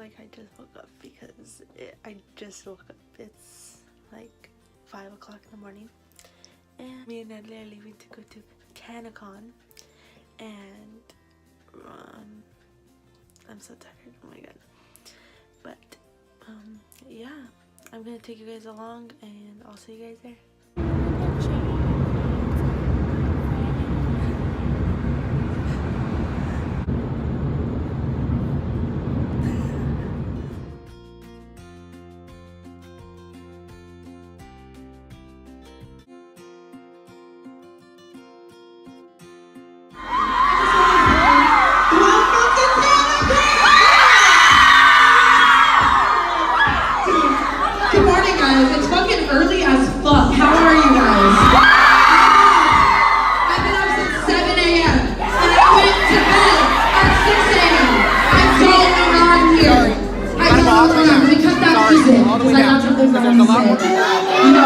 like I just woke up because I just woke up. It's like 5 o'clock in the morning, and me and Natalie are leaving to go to Tanacon, and I'm so tired. Oh my god. But yeah, I'm gonna take you guys along, and I'll see you guys there. Good morning, guys. It's fucking early as fuck. How are you guys? I've been up since 7 a.m. and I went to bed at 6 a.m. I don't around here. I don't around. Let me cut that music because I got something that I'm saying. No.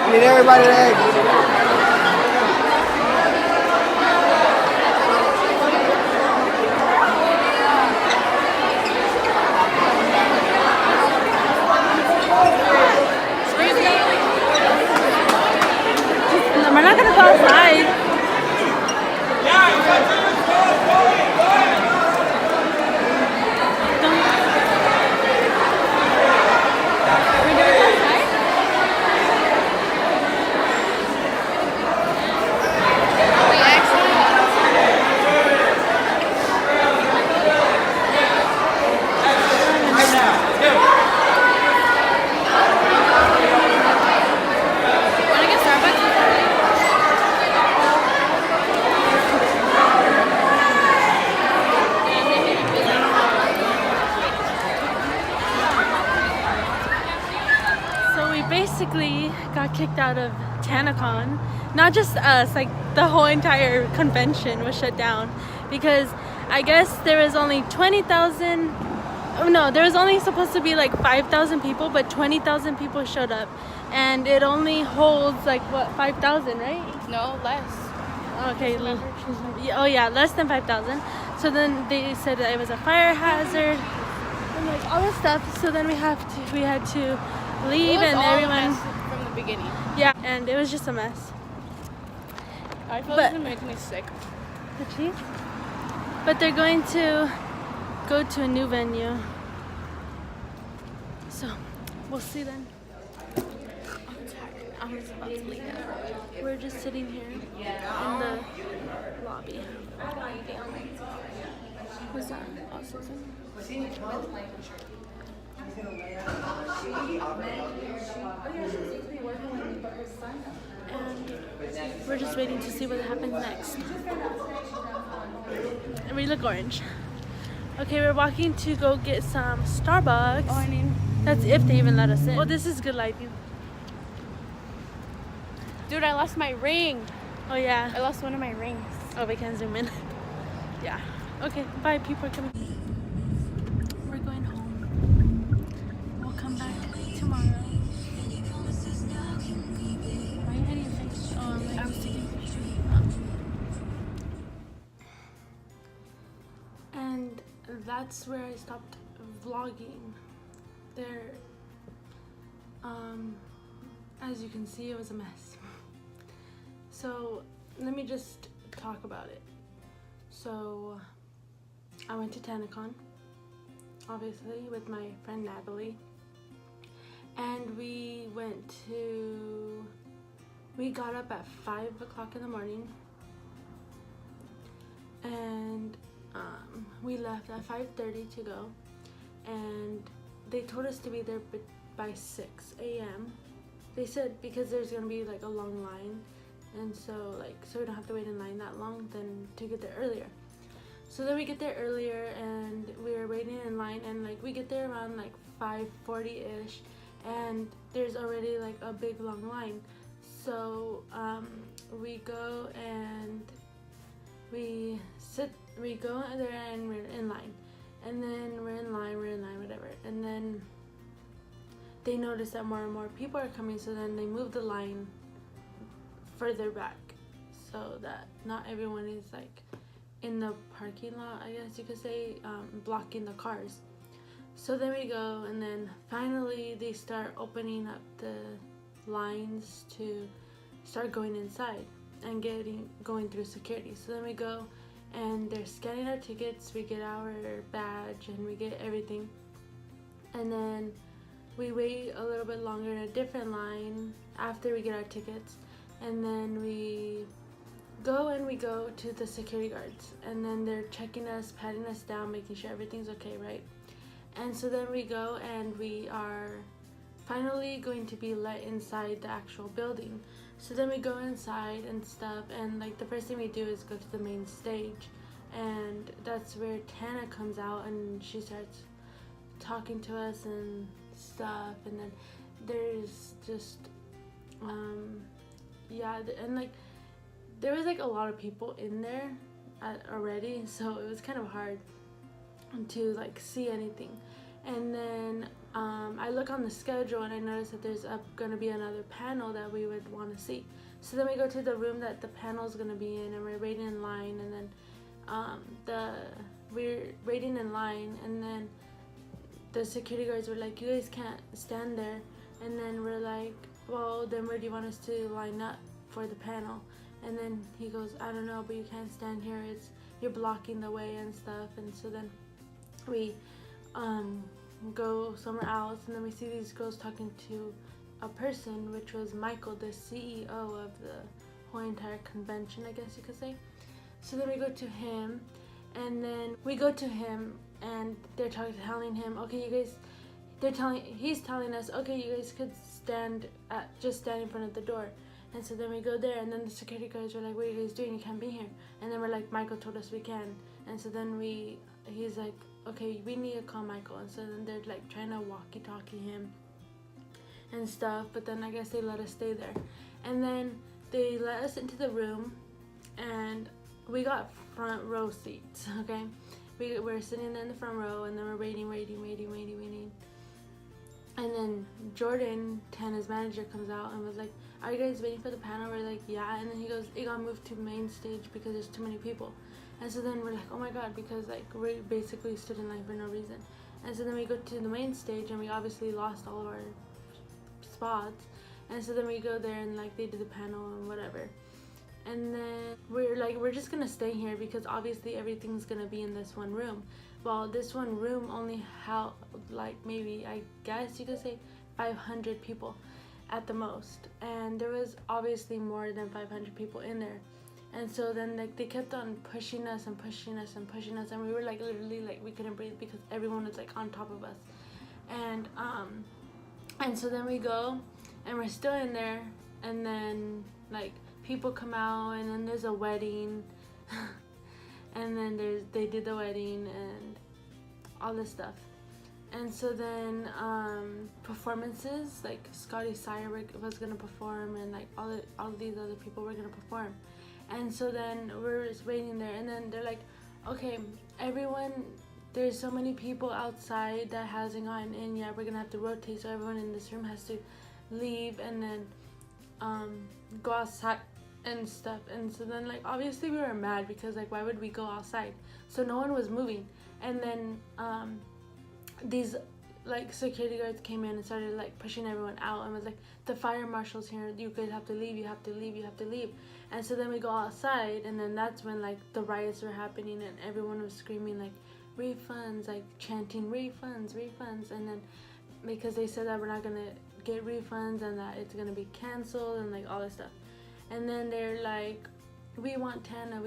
I need everybody to egg. We're not gonna go outside. Basically got kicked out of Tanacon. Not just us, like the whole entire convention was shut down because I guess there was only 20,000. Oh no, there was only supposed to be like 5,000 people, but 20,000 people showed up, and it only holds like what, 5,000, right? No, less. Okay. Oh yeah, less than 5,000. So then they said that it was a fire hazard and like all this stuff. So then we had to leave, and everyone from the beginning. Yeah, and it was just a mess. I feel like it's gonna make me sick. The cheese? But they're going to go to a new venue, so we'll see then. I'm just about to leave. We're just sitting here in the lobby. Who's that? Oh, Susan. And we're just waiting to see what happens next. And we look orange. Okay, we're walking to go get some Starbucks. Oh, I mean, that's if they even let us in. Well, this is good lighting. dude, I lost my ring. Oh yeah. I lost one of my rings. Oh, we can zoom in. Yeah. Okay, bye. People are coming. We're going home. We'll come back tomorrow. Why are you hiding your face? Oh, I'm taking a picture. And that's where I stopped vlogging. There, as you can see, it was a mess. So let me just talk about it. So I went to Tanacon, obviously, with my friend Natalie, and we got up at 5 o'clock in the morning, and we left at 5:30 to go, and they told us to be there by 6 a.m. They said because there's gonna be like a long line, and so we don't have to wait in line that long, then to get there earlier. So then we get there earlier and we were waiting in line, and like we get there around like 5:40ish, and there's already like a big long line. So we go and we go there and we're in line, and then we're in line, whatever, and then they notice that more and more people are coming, so then they move the line further back so that not everyone is like in the parking lot, I guess you could say, blocking the cars. So then we go, and then finally they start opening up the lines to start going inside and going through security. So then we go and they're scanning our tickets, we get our badge and we get everything, and then we wait a little bit longer in a different line after we get our tickets, and then we go to the security guards, and then they're checking us, patting us down, making sure everything's okay, right? And so then we go and we are finally going to be let inside the actual building. So then we go inside and stuff, and like the first thing we do is go to the main stage, and that's where Tana comes out and she starts talking to us and stuff, and then there's just and like there was like a lot of people in there already, so it was kind of hard to like see anything. And then I look on the schedule and I notice that there's gonna be another panel that we would want to see. So then we go to the room that the panel is gonna be in, and we're waiting in line, and then we're waiting in line, and then the security guards were like, you guys can't stand there. And then we're like, well, then where do you want us to line up for the panel? And then he goes, I don't know, but you can't stand here, you're blocking the way and stuff. And so then we go somewhere else, and then we see these girls talking to a person, which was Michael, the CEO of the whole entire convention, I guess you could say. So then we go to him, and then and they're telling him, okay, you guys, he's telling us, okay, you guys could just stand in front of the door. And so then we go there, and then the security guards were like, what are you guys doing? You can't be here. And then we're like, Michael told us we can. And so then he's like, okay, we need to call Michael. And so then they're like trying to walkie-talkie him and stuff, but then I guess they let us stay there. And then they let us into the room, and we got front row seats, okay? We're sitting there in the front row, and then we're waiting. And then Jordan, Tana's manager, comes out and was like, are you guys waiting for the panel? We're like, yeah. And then he goes, it got moved to main stage because there's too many people. And so then we're like, oh my god, because like we basically stood in line for no reason. And so then we go to the main stage, and we obviously lost all of our spots. And so then we go there, and like they did the panel and whatever. And then we're like, we're just gonna stay here because obviously everything's gonna be in this one room. Well, this one room only held like maybe, I guess you could say, 500 people at the most, and there was obviously more than 500 people in there. And so then like they kept on pushing us, and we were like literally like we couldn't breathe because everyone was like on top of us. And so then we go, and we're still in there, and then like people come out, and then there's a wedding and then they did the wedding and all this stuff. And so then performances, like Scotty Sire was gonna perform, and like all these other people were gonna perform. And so then we're just waiting there, and then they're like, okay, everyone, there's so many people outside that hasn't gotten in yet, we're gonna have to rotate, so everyone in this room has to leave and then go outside and stuff. And so then like obviously we were mad because like why would we go outside? So no one was moving. And then these like security guards came in and started like pushing everyone out and was like, the fire marshal's here, you guys have to leave, you have to leave. And so then we go outside, and then that's when like the riots were happening, and everyone was screaming like refunds, like chanting refunds. And then because they said that we're not gonna get refunds and that it's gonna be canceled and like all this stuff. And then they're like, we want Tana,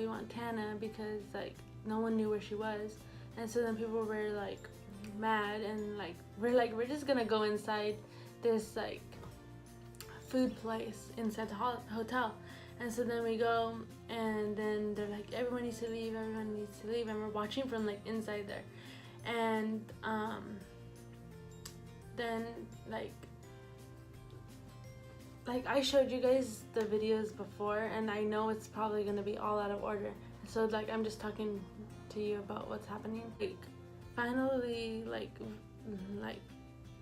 because like no one knew where she was. And so then people were like mad, and like we're just gonna go inside this like food place inside the hotel. And so then we go, and then they're like, everyone needs to leave, everyone needs to leave, and we're watching from like inside there. And then like I showed you guys the videos before, and I know it's probably gonna be all out of order, so like I'm just talking to you about what's happening. Like finally like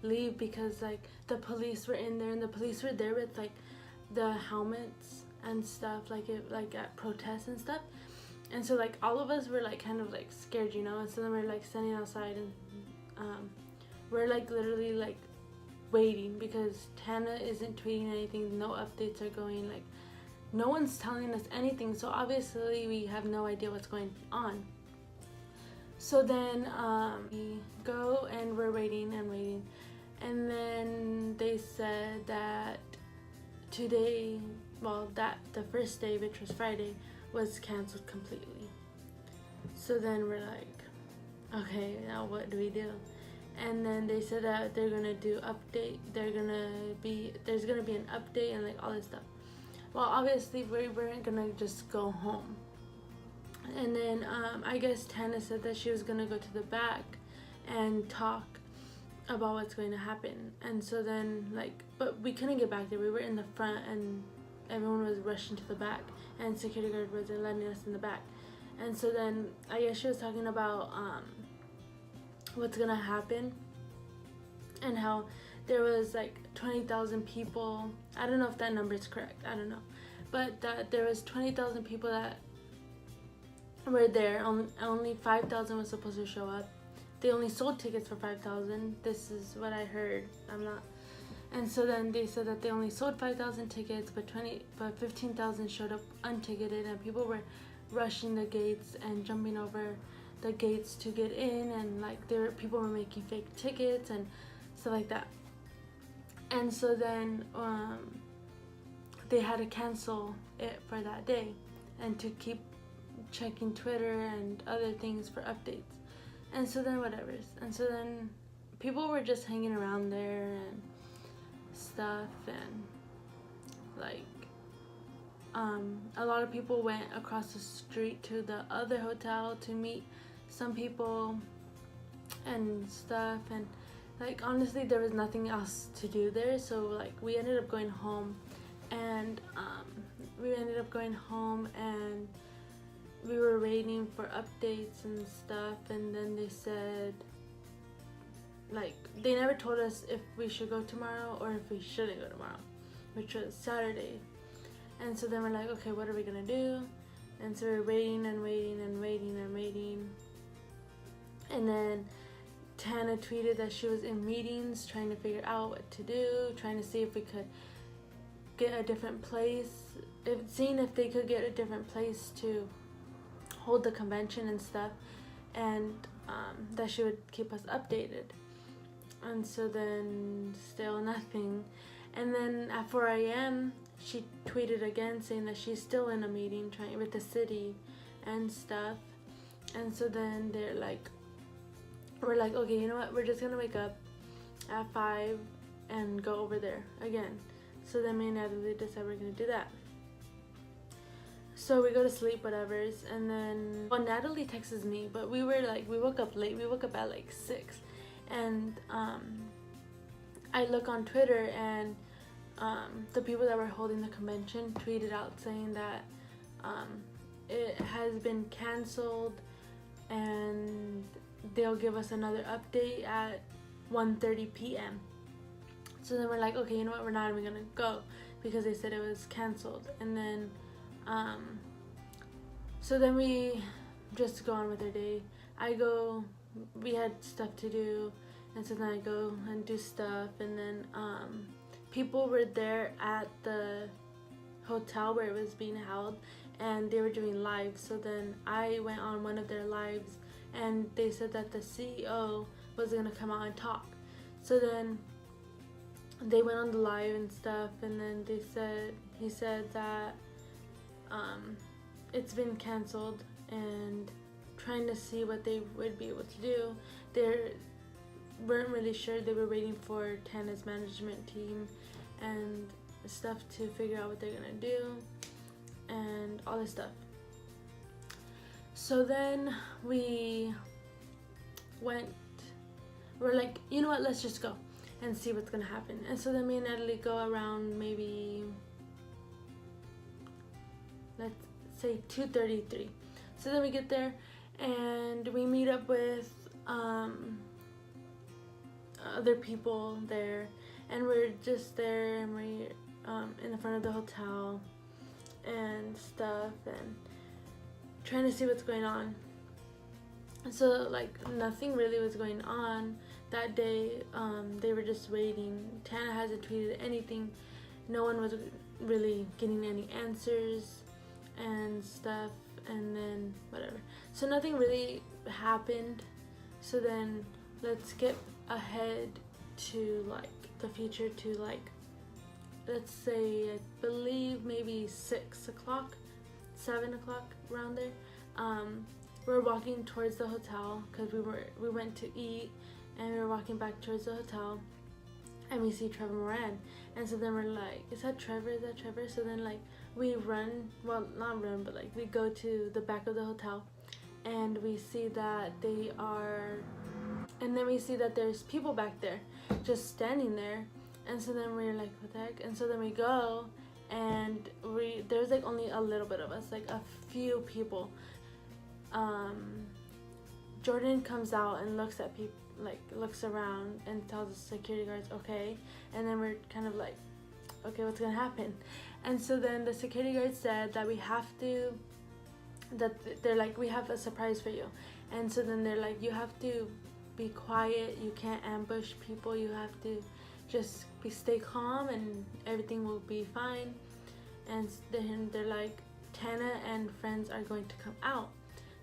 leave, because like the police were in there, and the police were there with like the helmets and stuff, like at protests and stuff. And so like all of us were like kind of like scared, you know. And so then we're like standing outside, and we're like literally like waiting, because Tana isn't tweeting anything, no updates are going, like no one's telling us anything, so obviously we have no idea what's going on. So then we go and we're waiting and waiting, and then they said that today, well, that the first day, which was Friday, was canceled completely. So then we're like, okay, now what do we do? And then they said that they're gonna do update, there's gonna be an update and like all this stuff. Well, obviously we weren't gonna just go home. And then I guess Tana said that she was gonna go to the back and talk about what's going to happen. And so then like, but we couldn't get back there, we were in the front, and everyone was rushing to the back, and security guard wasn't letting us in the back. And so then I guess she was talking about what's gonna happen, and how there was like 20,000 people, I don't know if that number is correct, I don't know, but that there was 20,000 people that were there. Only 5,000 was supposed to show up. They only sold tickets for 5,000. This is what I heard, I'm not. And so then they said that they only sold 5,000 tickets, but 15,000 showed up unticketed, and people were rushing the gates and jumping over the gates to get in, and like people were making fake tickets and stuff like that. And so then they had to cancel it for that day, and to keep checking Twitter and other things for updates. And so then whatever. And so then people were just hanging around there and stuff, and like a lot of people went across the street to the other hotel to meet some people and stuff, and like honestly there was nothing else to do there, so like we ended up going home. And we were waiting for updates and stuff, and then they said like they never told us if we should go tomorrow or if we shouldn't go tomorrow, which was Saturday. And so then we're like, okay, what are we gonna do? And so we're waiting and waiting and waiting and waiting. And then Tana tweeted that she was in meetings trying to figure out what to do, trying to see if we could get a different place, seeing if they could get a different place to hold the convention and stuff, and that she would keep us updated. And so then still nothing. And then at 4 a.m. she tweeted again saying that she's still in a meeting trying with the city and stuff. And so then we're like, okay, you know what, we're just gonna wake up at 5 and go over there again. So then me and Natalie decided we're gonna do that. So we go to sleep, whatever's, and then, well, Natalie texts me, but we woke up late. We woke up at like 6, and I look on Twitter, and the people that were holding the convention tweeted out saying that it has been canceled, and they'll give us another update at 1:30 p.m. So then we're like, okay, you know what, we're not even gonna go because they said it was canceled. And then so then we just go on with our day. We had stuff to do, and so then I go and do stuff, and then people were there at the hotel where it was being held, and they were doing lives. So then I went on one of their lives, and they said that the CEO was gonna come out and talk. So then they went on the live and stuff, and then he said that it's been canceled, and trying to see what they would be able to do. They weren't really sure. They were waiting for Tana's management team and stuff to figure out what they're gonna do. and all this stuff. So then we're like, you know what, let's just go and see what's gonna happen. And so then me and Natalie go around maybe, let's say 2:33. So then we get there and we meet up with other people there, and we're just there, and we're in the front of the hotel and stuff, and trying to see what's going on. So like nothing really was going on that day. They were just waiting. Tana hasn't tweeted anything. No one was really getting any answers and stuff, and then whatever. So nothing really happened. So then let's skip ahead to like the future to like, let's say, I believe maybe 6 o'clock, 7 o'clock, around there. We're walking towards the hotel because we went to eat, and we were walking back towards the hotel, and we see Trevor Moran. And so then we're like, is that Trevor? Is that Trevor? So then like we run, well, not run, but like we go to the back of the hotel, and we see that they are, and then we see that there's people back there just standing there. And so then we're like, what the heck? And so then we go, and there's like only a little bit of us, like a few people. Jordan comes out and looks at people, like looks around and tells the security guards, okay. And then we're kind of like, okay, what's gonna happen? And so then the security guard said that we have to, that they're like, we have a surprise for you. And so then they're like, you have to be quiet, you can't ambush people, you have to just stay calm and everything will be fine. And then they're like, Tana and friends are going to come out.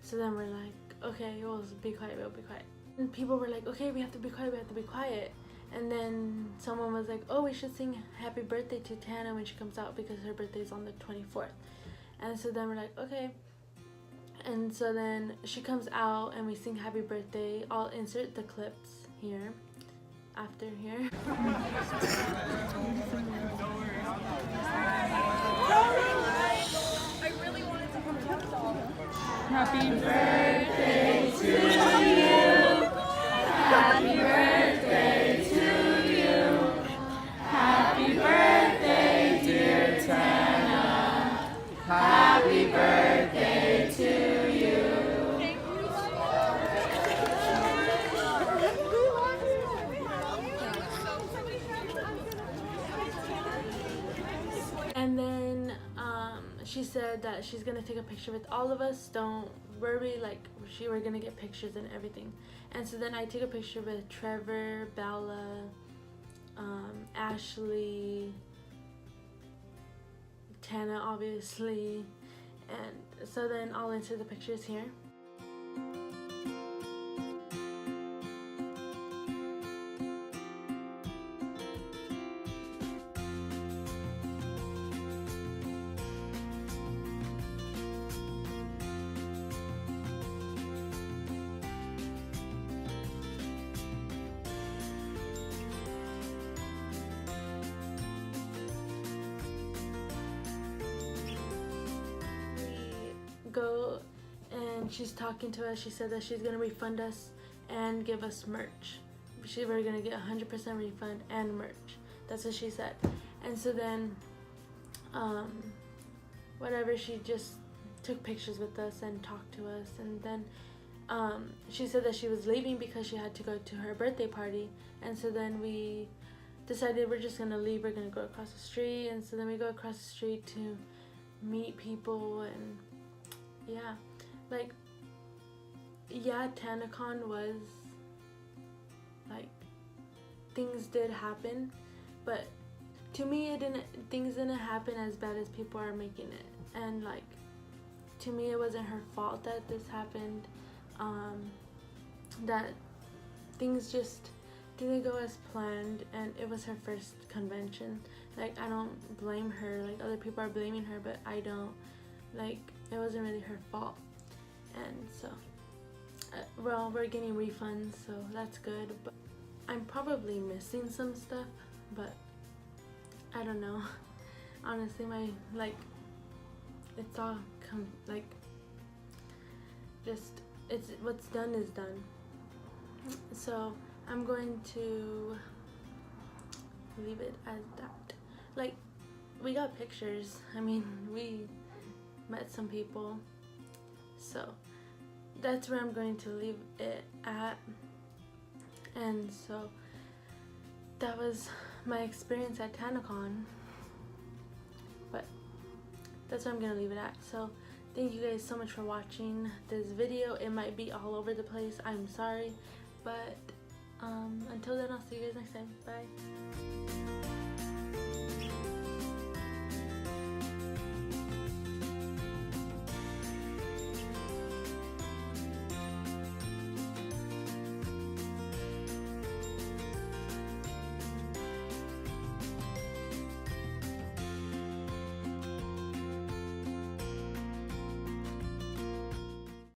So then we're like, okay, we'll be quiet, we'll be quiet. And people were like, okay, we have to be quiet, we have to be quiet. And then someone was like, oh, we should sing happy birthday to Tana when she comes out because her birthday is on the 24th. And so then we're like, okay. And so then she comes out and we sing happy birthday. I'll insert the clips here, after here. I really wanted to come to the Happy birthday to you. Happy birthday to you. Happy birthday, dear Tana. Happy birthday to you. And then she said that she's gonna take a picture with all of us. Don't worry, like we're gonna get pictures and everything. And so then I take a picture with Trevor, Bella, Ashley, Tana obviously, and so then I'll insert the pictures here. Go, and she's talking to us. She said that she's gonna refund us and give us merch. We're gonna get 100% refund and merch. That's what she said. And so then whatever, she just took pictures with us and talked to us. And then she said that she was leaving because she had to go to her birthday party. And so then we decided we're just gonna leave, we're gonna go across the street. And so then we go across the street to meet people. And yeah, like, yeah, Tanacon was, like, things did happen, but to me, things didn't happen as bad as people are making it. And, like, to me, it wasn't her fault that this happened, that things just didn't go as planned, and it was her first convention. Like, I don't blame her, like, other people are blaming her, but I don't. Like, it wasn't really her fault. And so, well, we're getting refunds, so that's good. But I'm probably missing some stuff, but I don't know. Honestly, my, like, it's all like just it's what's done is done. So I'm going to leave it as that. Like, we got pictures. I mean, we met some people, so that's where I'm going to leave it at. And so that was my experience at Tanacon, but that's where I'm gonna leave it at. So thank you guys so much for watching this video. It might be all over the place, I'm sorry, but until then, I'll see you guys next time. Bye.